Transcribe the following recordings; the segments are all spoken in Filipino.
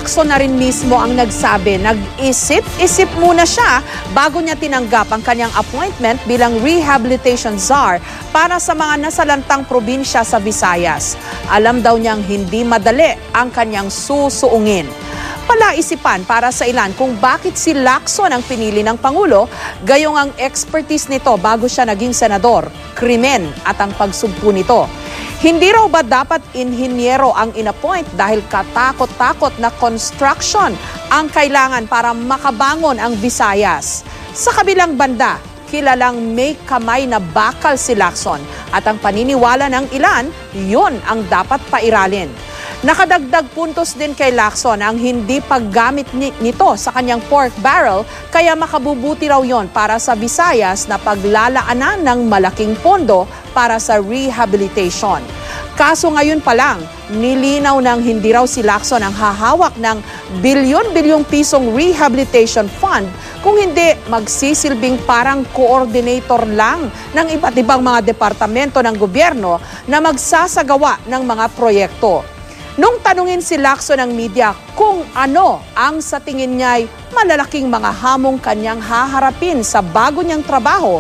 Lacson na rin mismo ang nagsabi, nag-isip-isip muna siya bago niya tinanggap ang kanyang appointment bilang rehabilitation czar para sa mga nasalantang probinsya sa Visayas. Alam daw niyang hindi madali ang kanyang susuungin. Palaisipan para sa ilan kung bakit si Lacson ang pinili ng Pangulo, gayong ang expertise nito bago siya naging senador, krimen at ang pagsugpo nito. Hindi raw ba dapat inhinyero ang inappoint dahil katakot-takot na construction ang kailangan para makabangon ang Visayas? Sa kabilang banda, kilalang may kamay na bakal si Lacson at ang paniniwala ng ilan, yun ang dapat pairalin. Nakadagdag puntos din kay Lacson ang hindi paggamit nito sa kanyang pork barrel kaya makabubuti raw yon para sa Visayas na paglalaanan ng malaking pondo para sa rehabilitation. Kaso ngayon pa lang, nilinaw ng hindi raw si Lacson ang hahawak ng bilyon-bilyong pisong rehabilitation fund kung hindi magsisilbing parang coordinator lang ng iba't ibang mga departamento ng gobyerno na magsasagawa ng mga proyekto. Nung tanungin si Lacson ng media kung ano ang sa tingin niya'y malalaking mga hamong kanyang haharapin sa bago niyang trabaho,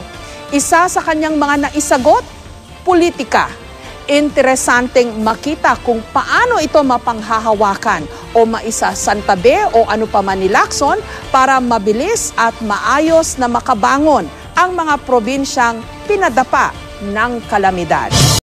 isa sa kanyang mga naisagot, politika. Interesanteng makita kung paano ito mapanghahawakan o maisasantabi o ano pa man ni Lacson para mabilis at maayos na makabangon ang mga probinsyang pinadapa ng kalamidad.